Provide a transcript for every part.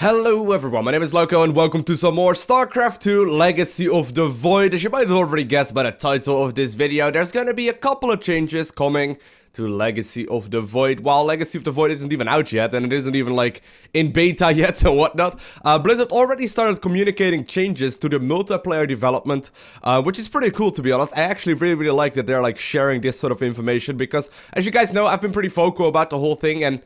Hello everyone, my name is Lowko and welcome to some more StarCraft 2 Legacy of the Void. As you might have already guessed by the title of this video, there's gonna be a couple of changes coming to Legacy of the Void. While Legacy of the Void isn't even out yet, and it isn't even like in beta yet and whatnot, Blizzard already started communicating changes to the multiplayer development, which is pretty cool, to be honest. I actually really like that they're like sharing this sort of information, because as you guys know, I've been pretty vocal about the whole thing, and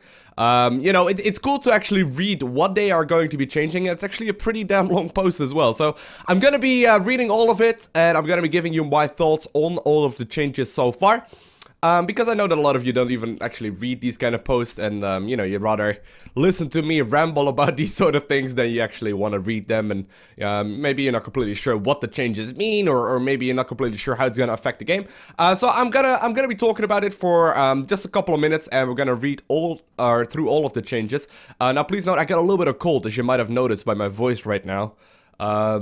you know, it's cool to actually read what they are going to be changing. It's actually a pretty damn long post as well. So I'm gonna be reading all of it, and I'm gonna be giving you my thoughts on all of the changes so far. Because I know that a lot of you don't even actually read these kind of posts, and you know, you'd rather listen to me ramble about these sort of things than you actually want to read them, and maybe you're not completely sure what the changes mean, or maybe you're not completely sure how it's gonna affect the game. So I'm gonna be talking about it for just a couple of minutes, and we're gonna read through all of the changes. Now please note, I got a little bit of cold, as you might have noticed by my voice right now.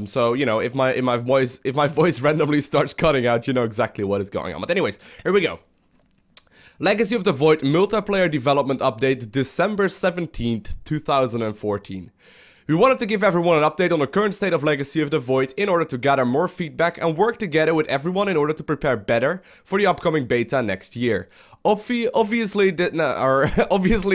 So you know, if my voice randomly starts cutting out, you know exactly what is going on. But anyways, here we go. Legacy of the Void multiplayer development update, December 17th, 2014. We wanted to give everyone an update on the current state of Legacy of the Void in order to gather more feedback and work together with everyone in order to prepare better for the upcoming beta next year. Obviously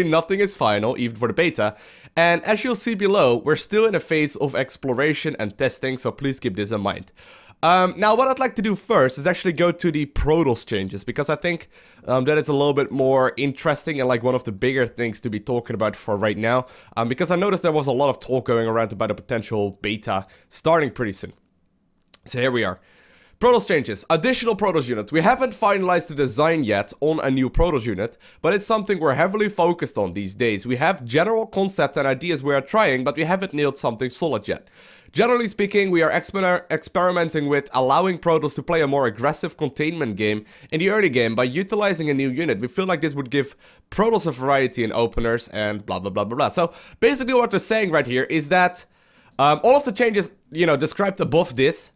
nothing is final, even for the beta, and as you'll see below, we're still in a phase of exploration and testing, so please keep this in mind. Now what I'd like to do first is actually go to the Protoss changes, because I think that is a little bit more interesting and like one of the bigger things to be talking about for right now, because I noticed there was a lot of talk going around about a potential beta starting pretty soon. So here we are. Protoss changes. Additional Protoss unit. We haven't finalized the design yet on a new Protoss unit, but it's something we're heavily focused on these days. We have general concept and ideas we are trying, but we haven't nailed something solid yet. Generally speaking, we are experimenting with allowing Protoss to play a more aggressive containment game in the early game by utilizing a new unit. We feel like this would give Protoss a variety in openers and blah blah blah blah blah. So basically what they're saying right here is that all of the changes, you know, described above this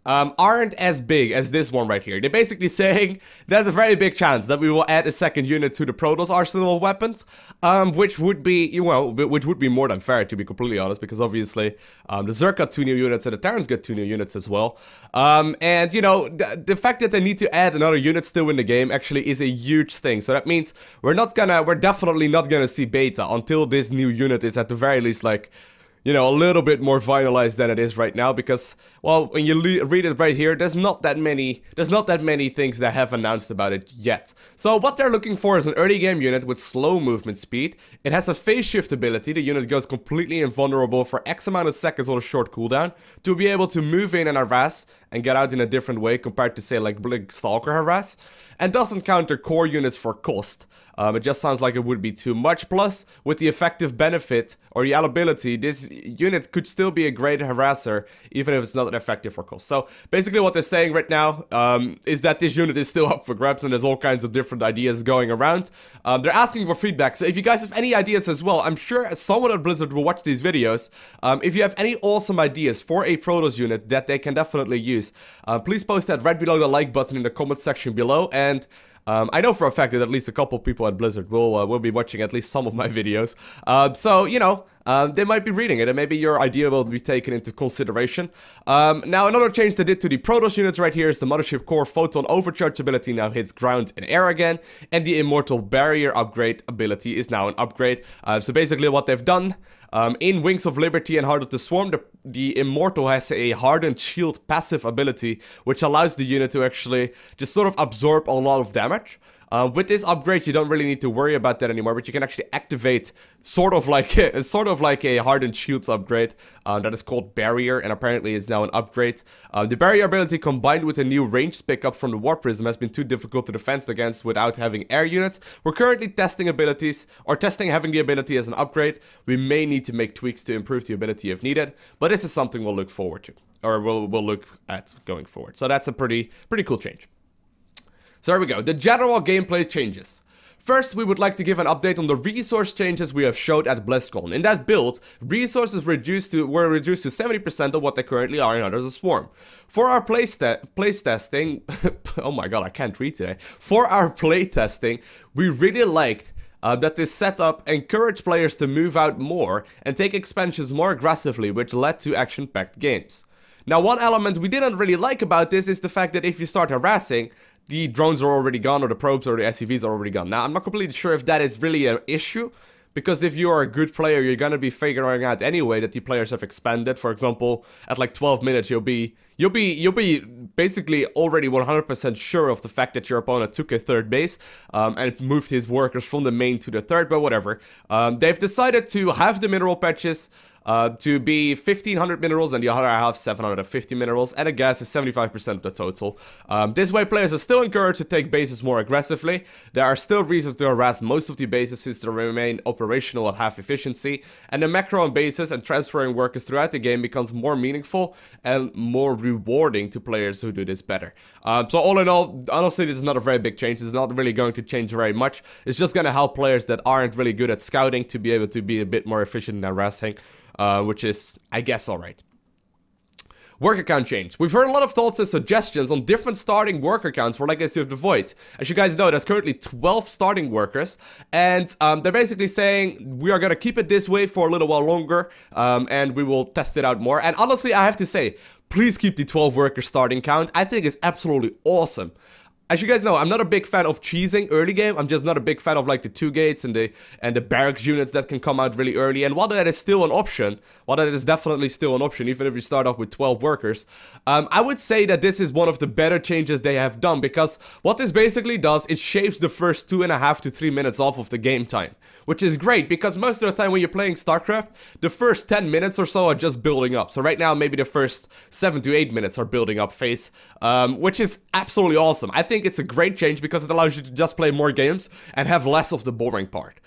aren't as big as this one right here. They're basically saying there's a very big chance that we will add a second unit to the Protoss arsenal of weapons, which would be, which would be more than fair, to be completely honest, because obviously the Zerg got 2 new units and the Terrans got 2 new units as well. And you know, the fact that they need to add another unit still in the game actually is a huge thing. So that means we're definitely not gonna see beta until this new unit is at the very least like, you know, a little bit more finalized than it is right now, because, well, when you read it right here, there's not that many things that have announced about it yet. So what they're looking for is an early game unit with slow movement speed. It has a phase shift ability. The unit goes completely invulnerable for X amount of seconds on a short cooldown to be able to move in and harass and get out in a different way compared to, say, like Stalker harass, and doesn't counter core units for cost. It just sounds like it would be too much. Plus, with the effective benefit or the ability, this unit could still be a great harasser, even if it's not effective for cost. So basically what they're saying right now is that this unit is still up for grabs, and there's all kinds of different ideas going around. They're asking for feedback, so if you guys have any ideas as well, I'm sure someone at Blizzard will watch these videos. If you have any awesome ideas for a Protoss unit that they can definitely use, please post that right below the like button in the comment section below, and I know for a fact that at least a couple people at Blizzard will be watching at least some of my videos. So, you know, they might be reading it, and maybe your idea will be taken into consideration. Now, another change they did to the Protoss units right here is the Mothership Core Photon Overcharge ability now hits ground and air again, and the Immortal Barrier upgrade ability is now an upgrade. So basically what they've done, in Wings of Liberty and Heart of the Swarm, the Immortal has a Hardened Shield passive ability, which allows the unit to actually just sort of absorb a lot of damage. With this upgrade, you don't really need to worry about that anymore, but you can actually activate sort of like a Hardened Shields upgrade that is called Barrier, and apparently is now an upgrade. The Barrier ability combined with a new ranged pickup from the War Prism has been too difficult to defend against without having air units. We're currently testing abilities, or testing having the ability as an upgrade. We may need to make tweaks to improve the ability if needed, but this is something we'll look forward to, or we'll look at going forward. So that's a pretty cool change. So there we go, the general gameplay changes. First, we would like to give an update on the resource changes we have showed at BlizzCon. In that build, resources were reduced to 70% of what they currently are in Hunters of Swarm. For our playtesting, oh my god, I can't read today. For our playtesting, we really liked that this setup encouraged players to move out more and take expansions more aggressively, which led to action-packed games. Now, one element we didn't really like about this is the fact that if you start harassing, the drones are already gone, or the probes or the SCVs are already gone. Now, I'm not completely sure if that is really an issue, because if you are a good player, you're gonna be figuring out anyway that the players have expanded. For example, at like 12 minutes, you'll be basically already 100% sure of the fact that your opponent took a third base and moved his workers from the main to the third, but whatever. They've decided to have the mineral patches to be 1500 minerals, and the other half 750 minerals, and a gas is 75% of the total. This way, players are still encouraged to take bases more aggressively. There are still reasons to harass most of the bases since they remain operational at half efficiency, and the macro on bases and transferring workers throughout the game becomes more meaningful and more rewarding to players who do this better. So all in all, honestly, this is not a very big change. It's not really going to change very much. It's just going to help players that aren't really good at scouting to be able to be a bit more efficient in harassing. Which is, I guess, alright. Worker count change. We've heard a lot of thoughts and suggestions on different starting worker counts for Legacy of the Void. As you guys know, there's currently 12 starting workers, and they're basically saying we are gonna keep it this way for a little while longer, and we will test it out more. And honestly, I have to say, please keep the 12 worker starting count. I think it's absolutely awesome. As you guys know, I'm not a big fan of cheesing early game. I'm just not a big fan of like the 2 gates and the barracks units that can come out really early. And while that is still an option, while that is definitely still an option, even if you start off with 12 workers, I would say that this is one of the better changes they have done, because what this basically does, it shaves the first 2.5 to 3 minutes off of the game time, which is great because most of the time when you're playing StarCraft, the first 10 minutes or so are just building up. So right now, maybe the first 7 to 8 minutes are building up phase, which is absolutely awesome. I think it's a great change because it allows you to just play more games and have less of the boring part.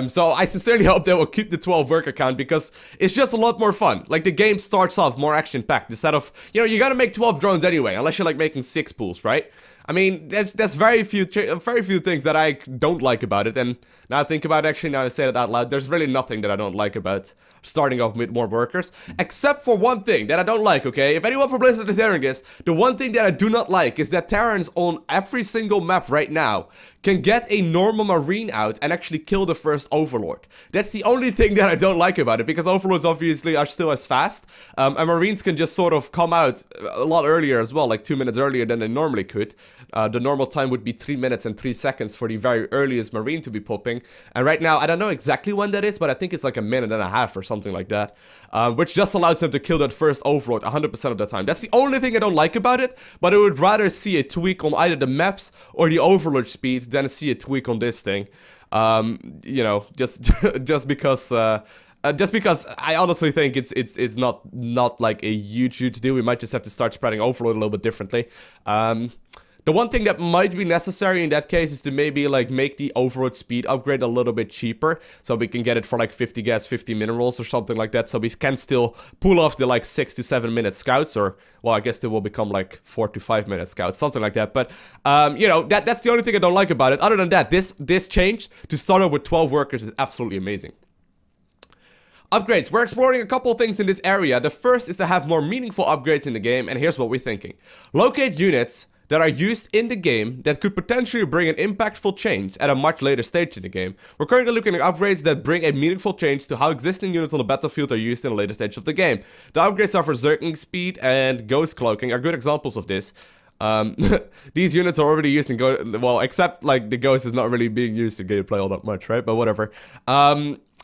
So I sincerely hope they will keep the 12 worker count because it's just a lot more fun. Like, the game starts off more action-packed instead of, you know, you gotta make 12 drones anyway, unless you're like making 6 pools, right? I mean, there's very few things that I don't like about it, and now I think about it, actually, now I say it out loud, there's really nothing that I don't like about starting off with more workers, except for one thing that I don't like, okay? If anyone from Blizzard is hearing this, the one thing that I do not like is that Terrans on every single map right now can get a normal Marine out and actually kill the first Overlord. That's the only thing that I don't like about it, because Overlords obviously are still as fast, and Marines can just sort of come out a lot earlier as well, like 2 minutes earlier than they normally could. The normal time would be 3 minutes and 3 seconds for the very earliest Marine to be popping. And right now, I don't know exactly when that is, but I think it's like 1.5 minutes or something like that. Which just allows them to kill that first Overlord 100% of the time. That's the only thing I don't like about it, but I would rather see a tweak on either the maps or the Overlord speed than see a tweak on this thing. You know, just because I honestly think it's not like a huge deal. We might just have to start spreading Overload a little bit differently. The one thing that might be necessary in that case is to maybe like make the Overload speed upgrade a little bit cheaper, so we can get it for like 50 gas, 50 minerals or something like that, so we can still pull off the like 6 to 7 minute scouts, or well, I guess they will become like 4 to 5 minute scouts, something like that. But you know, that's the only thing I don't like about it. Other than that, this change to start off with 12 workers is absolutely amazing. Upgrades. We're exploring a couple of things in this area. The first is to have more meaningful upgrades in the game, and here's what we're thinking. Locate units that are used in the game that could potentially bring an impactful change at a much later stage in the game. We're currently looking at upgrades that bring a meaningful change to how existing units on the battlefield are used in a later stage of the game. The upgrades are for Zergling Speed and Ghost Cloaking are good examples of this. These units are already used in well, except like the Ghost is not really being used in gameplay all that much, right? But whatever.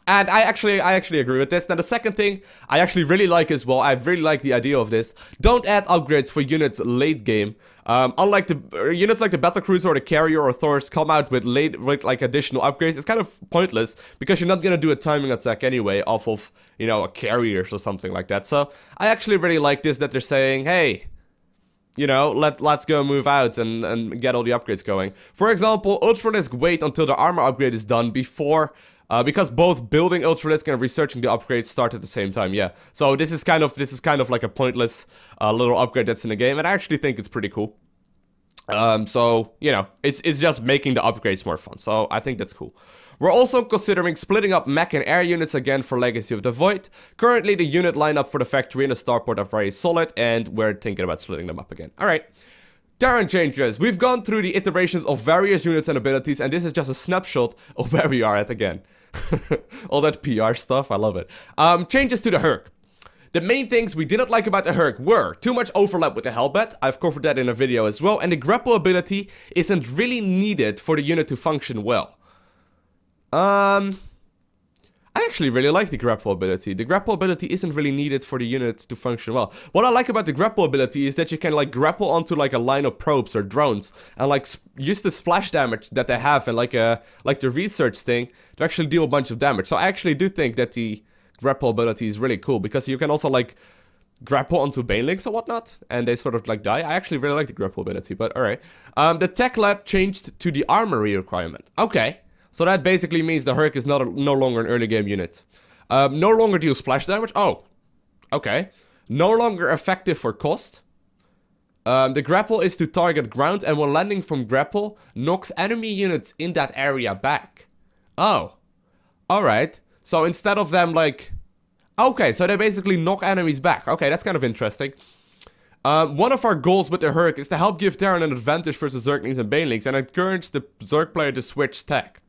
And I actually agree with this. Now, the second thing I actually really like as well, I really like the idea of this. Don't add upgrades for units late game. Unlike the units like the Battlecruiser or the Carrier or Thors come out with like additional upgrades, it's kind of pointless because you're not gonna do a timing attack anyway off of, you know, a Carriers or something like that. So I actually really like this, that they're saying, hey, you know, let's go move out and get all the upgrades going. For example, Ultralisk wait until the armor upgrade is done before. Because both building Ultralisk and researching the upgrades start at the same time, yeah. So this is kind of like a pointless little upgrade that's in the game, and I actually think it's pretty cool. So, you know, it's just making the upgrades more fun, so I think that's cool. We're also considering splitting up mech and air units again for Legacy of the Void. Currently, the unit lineup for the factory and the starport are very solid, and we're thinking about splitting them up again. Alright. Terrain changes. We've gone through the iterations of various units and abilities, and this is just a snapshot of where we are at again. All that PR stuff, I love it. Changes to the Herc. The main things we didn't like about the Herc were too much overlap with the Hellbat. I've covered that in a video as well. And the grapple ability isn't really needed for the unit to function well. I actually really like the grapple ability. The grapple ability isn't really needed for the unit to function well. What I like about the grapple ability is that you can like grapple onto like a line of probes or drones and like use the splash damage that they have and like the research thing to actually deal a bunch of damage. So I actually do think that the grapple ability is really cool because you can also like grapple onto banelings or whatnot and they sort of like die. I actually really like the grapple ability, but alright. The tech lab changed to the armory requirement. Okay. So that basically means the Herc is no longer an early game unit. No longer deals splash damage. Oh, okay. No longer effective for cost. The grapple is to target ground and when landing from grapple, knocks enemy units in that area back. Oh, alright. So instead of them like... Okay, so they basically knock enemies back. Okay, that's kind of interesting. One of our goals with the Herc is to help give Terran an advantage versus Zerglings and Banelings and encourage the Zerg player to switch tech.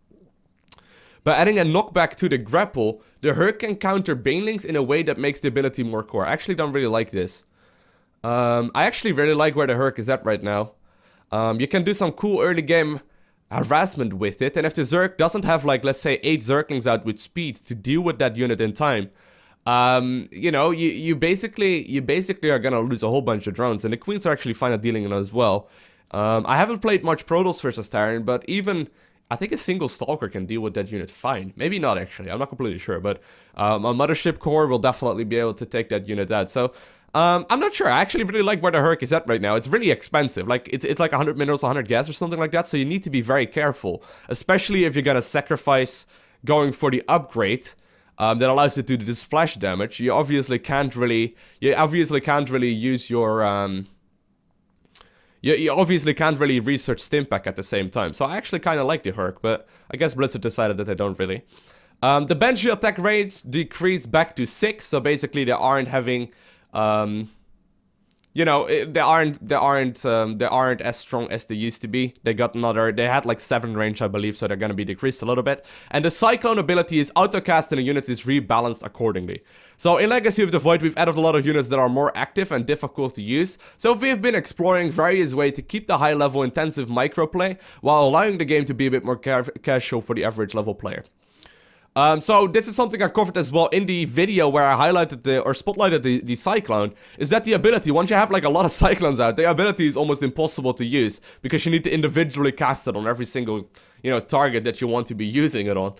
By adding a knockback to the grapple, the Herc can counter Banelings in a way that makes the ability more core. I actually don't really like this. I actually really like where the Herc is at right now. You can do some cool early game harassment with it, and if the Zerg doesn't have like, let's say 8 Zerglings out with speed to deal with that unit in time, you know, you basically are gonna lose a whole bunch of drones, and the Queens are actually fine at dealing it as well. I haven't played much Protoss versus Terran, but even... I think a single Stalker can deal with that unit fine. Maybe not actually, I'm not completely sure, but a Mothership Core will definitely be able to take that unit out. So, I'm not sure, I actually really like where the Herc is at right now. It's really expensive, like it's like 100 minerals, 100 gas or something like that, so you need to be very careful. Especially if you're gonna sacrifice going for the upgrade that allows you to do the splash damage. You obviously can't really use your... You obviously can't really research Stimpack at the same time, so I actually kind of like the Herc, but I guess Blizzard decided that they don't really. The Banshee attack rates decreased back to 6, so basically they aren't having, you know, they aren't as strong as they used to be. They had like 7 range, I believe, so they're gonna be decreased a little bit. And the Cyclone ability is autocast and the unit is rebalanced accordingly. So in Legacy of the Void, we've added a lot of units that are more active and difficult to use. So we've been exploring various ways to keep the high level intensive microplay while allowing the game to be a bit more casual for the average level player. So this is something I covered as well in the video where I highlighted spotlighted the Cyclone, is that the ability, once you have like a lot of Cyclones out, the ability is almost impossible to use, because you need to individually cast it on every single, you know, target that you want to be using it on.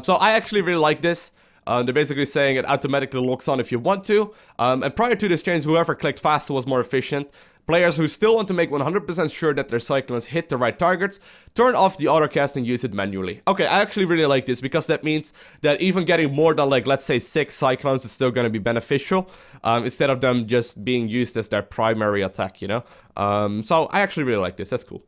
So I actually really like this. They're basically saying it automatically locks on if you want to, and prior to this change, whoever clicked faster was more efficient. Players who still want to make 100% sure that their Cyclones hit the right targets, turn off the autocast and use it manually. Okay, I actually really like this, because that means that even getting more than, like, let's say 6 Cyclones is still going to be beneficial, instead of them just being used as their primary attack, you know? So I actually really like this, that's cool.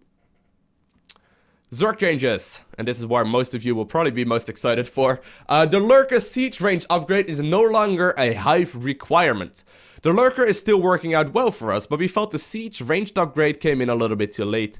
Zerg changes, and this is where most of you will probably be most excited for. The Lurker Siege range upgrade is no longer a Hive requirement. The Lurker is still working out well for us, but we felt the Siege ranged upgrade came in a little bit too late.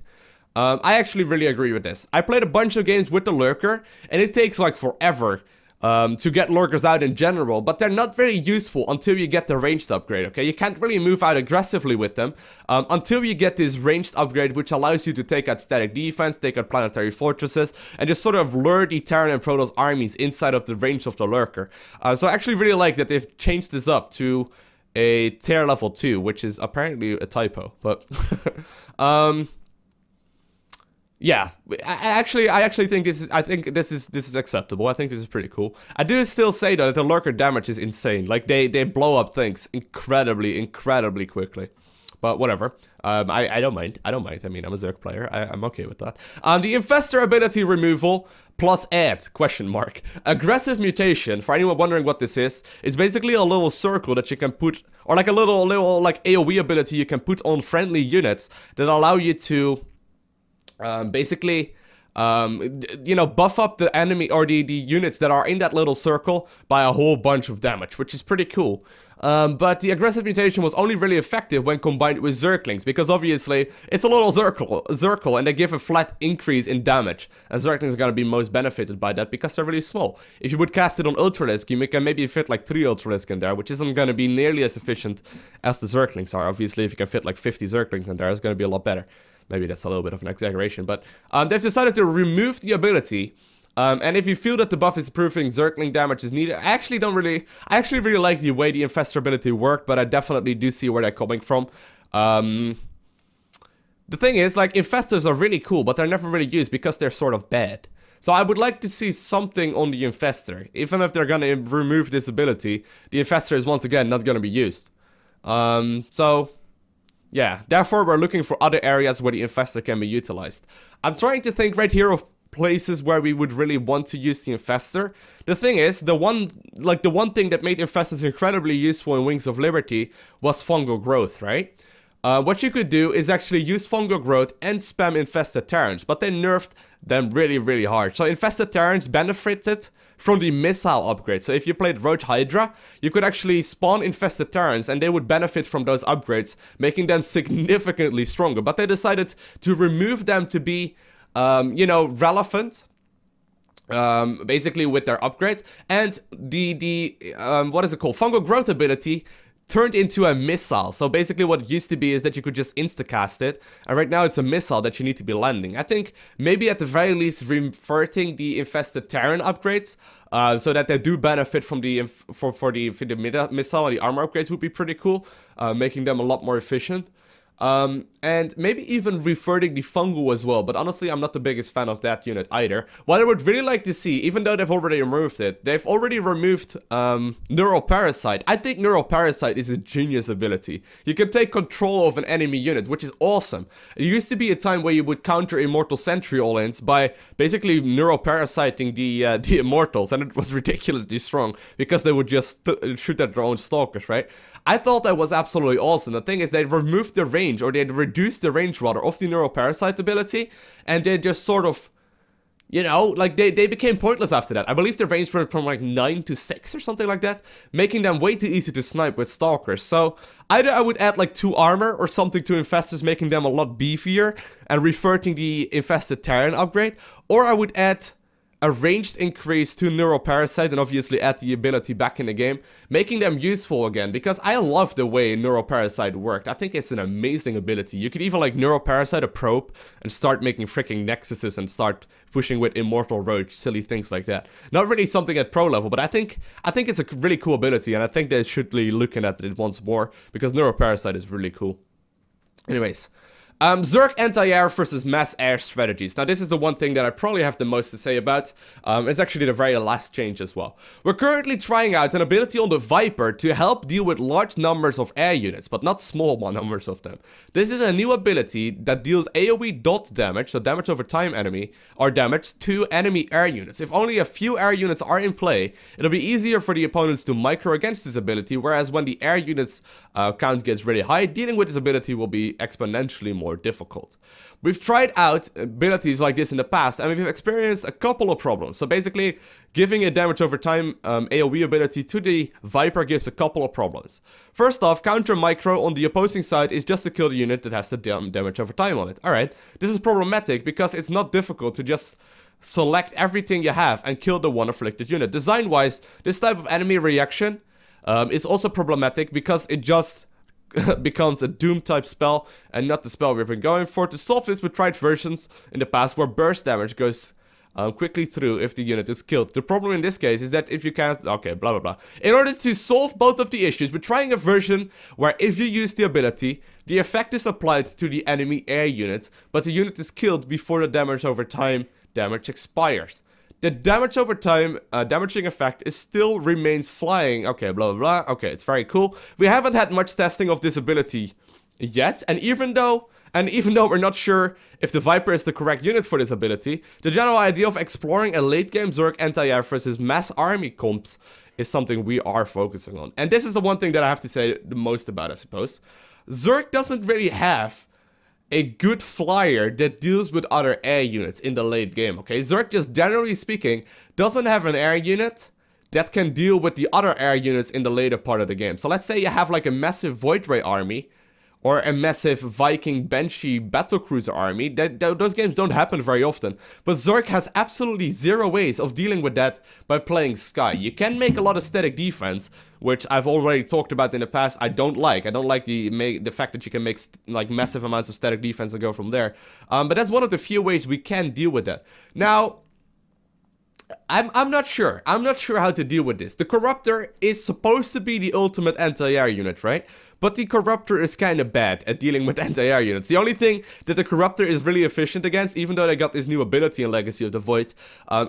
I actually really agree with this. I played a bunch of games with the Lurker, and it takes like forever to get Lurkers out in general, but they're not very useful until you get the ranged upgrade, okay? You can't really move out aggressively with them until you get this ranged upgrade, which allows you to take out static defense, take out planetary fortresses, and just sort of lure the Terran and Protoss armies inside of the range of the Lurker. So I actually really like that they've changed this up to a tier level 2, which is apparently a typo, but yeah, I actually think this is acceptable. I think this is pretty cool. I do still say though that the Lurker damage is insane. Like they blow up things incredibly quickly. But whatever. I don't mind. I mean, I'm a Zerg player. I'm okay with that. The Infestor ability removal plus add, question mark. Aggressive mutation, for anyone wondering what this is, it's basically a little circle that you can put, or like a little like AoE ability you can put on friendly units that allow you to basically you know, buff up the enemy or the units that are in that little circle by a whole bunch of damage, which is pretty cool. But the aggressive mutation was only really effective when combined with Zerglings, because obviously it's a little circle, and they give a flat increase in damage. And Zerglings are gonna be most benefited by that because they're really small. If you would cast it on Ultralisk, you can maybe fit like 3 Ultralisk in there, which isn't gonna be nearly as efficient as the Zerglings are. Obviously, if you can fit like 50 Zerglings in there, it's gonna be a lot better. Maybe that's a little bit of an exaggeration, but they've decided to remove the ability. And if you feel that the buff is improving, Zergling damage is needed. I actually really like the way the Infestor ability worked, but I definitely do see where they're coming from. The thing is, like, Infestors are really cool, but they're never really used because they're sort of bad. So I would like to see something on the Infestor. Even if they're gonna remove this ability, the Infestor is once again not gonna be used. So yeah, therefore we're looking for other areas where the Infestor can be utilized. I'm trying to think right here of places where we would really want to use the Infestor. The thing is, the one thing that made Infestors incredibly useful in Wings of Liberty was fungal growth, right? What you could do is actually use fungal growth and spam infested Terrans, but they nerfed them really hard. So infested Terrans benefited from the missile upgrade. So if you played Roach Hydra, you could actually spawn infested Terrans and they would benefit from those upgrades, making them significantly stronger. But they decided to remove them to be you know, relevant, basically with their upgrades, and the what is it called? Fungal growth ability turned into a missile. So basically what it used to be is that you could just insta-cast it, and right now it's a missile that you need to be landing. I think maybe at the very least reverting the infested Terran upgrades, so that they do benefit from the missile and the armor upgrades would be pretty cool, making them a lot more efficient. And maybe even reverting the fungal as well, but honestly I'm not the biggest fan of that unit either. What I would really like to see, even though they've already removed it, they've already removed Neural Parasite. I think Neural Parasite is a genius ability. You can take control of an enemy unit, which is awesome. It used to be a time where you would counter Immortal Sentry all-ins by basically Neural Parasiting the Immortals, and it was ridiculously strong because they would just shoot at their own Stalkers, right? I thought that was absolutely awesome. The thing is, they removed the range, or they reduced the range rather, of the Neural Parasite ability, and they just sort of, you know, like they became pointless after that. I believe the range went from like 9 to 6 or something like that, making them way too easy to snipe with Stalkers. So either I would add like 2 armor or something to Infestors, making them a lot beefier and reverting the Infested Terran upgrade, or I would add a ranged increase to Neural Parasite and obviously add the ability back in the game, making them useful again, because I love the way Neural Parasite worked. I think it's an amazing ability. You could even like Neural Parasite a probe and start making freaking Nexuses and start pushing with Immortal Roach, silly things like that. Not really something at pro level, but I think it's a really cool ability, and I think they should be looking at it once more, because Neural Parasite is really cool. Anyways, Zerg anti-air versus mass air strategies. Now this is the one thing that I probably have the most to say about. It's actually the very last change as well. We're currently trying out an ability on the Viper to help deal with large numbers of air units, but not small numbers of them. This is a new ability that deals AoE dot damage, so damage over time enemy, or damage to enemy air units. If only a few air units are in play, it'll be easier for the opponents to micro against this ability, whereas when the air units count gets really high, dealing with this ability will be exponentially more difficult. We've tried out abilities like this in the past, and we've experienced a couple of problems. So basically, giving a damage over time AoE ability to the Viper gives a couple of problems. First off, counter micro on the opposing side is just to kill the unit that has the damage over time on it. Alright, this is problematic because it's not difficult to just select everything you have and kill the one afflicted unit. Design-wise, this type of enemy reaction is also problematic because it just becomes a Doom type spell and not the spell we've been going for. To solve this, we tried versions in the past where burst damage goes quickly through if the unit is killed. The problem in this case is that if you can't... Okay, blah blah blah. In order to solve both of the issues, we're trying a version where if you use the ability, the effect is applied to the enemy air unit, but the unit is killed before the damage over time damage expires. The damage over time damaging effect still remains flying. Okay, blah blah blah. Okay, it's very cool. We haven't had much testing of this ability yet, and even though we're not sure if the Viper is the correct unit for this ability, the general idea of exploring a late game Zerg anti-air versus mass army comps is something we are focusing on. And this is the one thing that I have to say the most about, I suppose. Zerg doesn't really have a good flyer that deals with other air units in the late game, okay? Zerg, just generally speaking, doesn't have an air unit that can deal with the other air units in the later part of the game. So let's say you have like a massive Void Ray army, or a massive Viking Banshee battlecruiser army. Those games don't happen very often. But Zerg has absolutely zero ways of dealing with that by playing Sky. You can make a lot of static defense, which I've already talked about in the past. I don't like the fact that you can make like massive amounts of static defense and go from there. But that's one of the few ways we can deal with that. Now, I'm not sure. I'm not sure how to deal with this. The Corruptor is supposed to be the ultimate anti-air unit, right? But the Corruptor is kind of bad at dealing with anti-air units. The only thing that the Corruptor is really efficient against, even though they got this new ability in Legacy of the Void,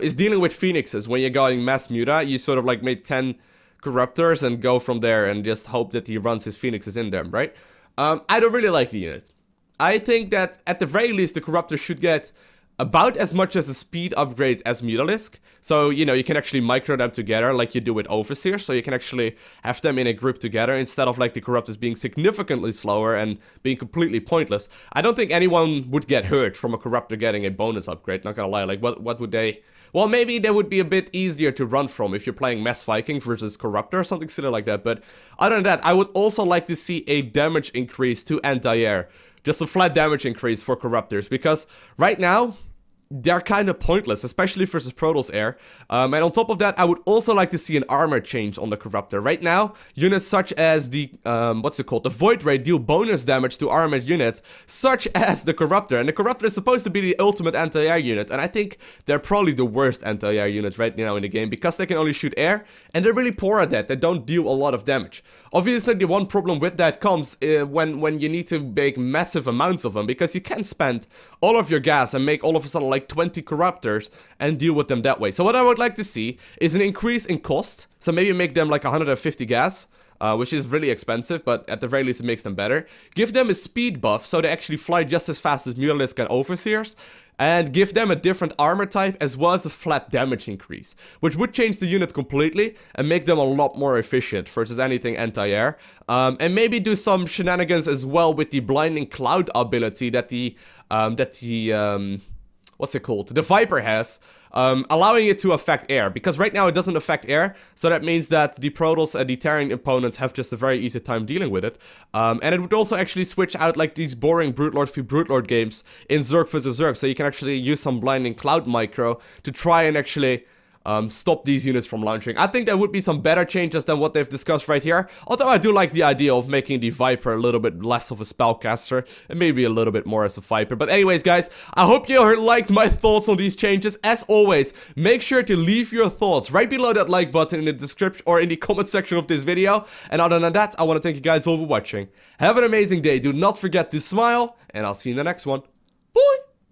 is dealing with Phoenixes. When you're going mass muta, you sort of like make 10 Corruptors and go from there and just hope that he runs his Phoenixes in them, right? I don't really like the unit. I think that at the very least the Corruptor should get about as much as a speed upgrade as Mutalisk. So, you know, you can actually micro them together like you do with Overseer. So you can actually have them in a group together instead of like the Corruptors being significantly slower and being completely pointless. I don't think anyone would get hurt from a Corruptor getting a bonus upgrade, not gonna lie. Like, what would they... Well, maybe they would be a bit easier to run from if you're playing Mass Viking versus Corruptor or something silly like that. But other than that, I would also like to see a damage increase to anti-air. Just a flat damage increase for Corruptors, because right now they're kind of pointless, especially versus Protoss Air. And on top of that, I would also like to see an armor change on the Corruptor. Right now, units such as the, the Void Ray deal bonus damage to armored units, such as the Corruptor. And the Corruptor is supposed to be the ultimate anti-air unit, and I think they're probably the worst anti-air unit right now in the game, because they can only shoot air, and they're really poor at that. They don't deal a lot of damage. Obviously, the one problem with that comes when you need to make massive amounts of them, because you can spend all of your gas and make all of a sudden like 20 Corruptors and deal with them that way. So what I would like to see is an increase in cost. So maybe make them like 150 gas, which is really expensive, but at the very least it makes them better. Give them a speed buff so they actually fly just as fast as Mutalisk and Overseers. And give them a different armor type as well as a flat damage increase, which would change the unit completely and make them a lot more efficient versus anything anti-air. And maybe do some shenanigans as well with the Blinding Cloud ability that the what's it called? The Viper has, allowing it to affect air, because right now it doesn't affect air, so that means that the Protoss and the Terran opponents have just a very easy time dealing with it. And it would also actually switch out like these boring Brute Lord v Brute Lord games in Zerg vs Zerg, so you can actually use some Blinding Cloud micro to try and actually stop these units from launching. I think there would be some better changes than what they've discussed right here, although I do like the idea of making the Viper a little bit less of a spellcaster and maybe a little bit more as a Viper. But anyways, guys, I hope you liked my thoughts on these changes. As always, make sure to leave your thoughts right below that like button in the description or in the comment section of this video. And other than that, I want to thank you guys all for watching. Have an amazing day. Do not forget to smile, and I'll see you in the next one. Bye!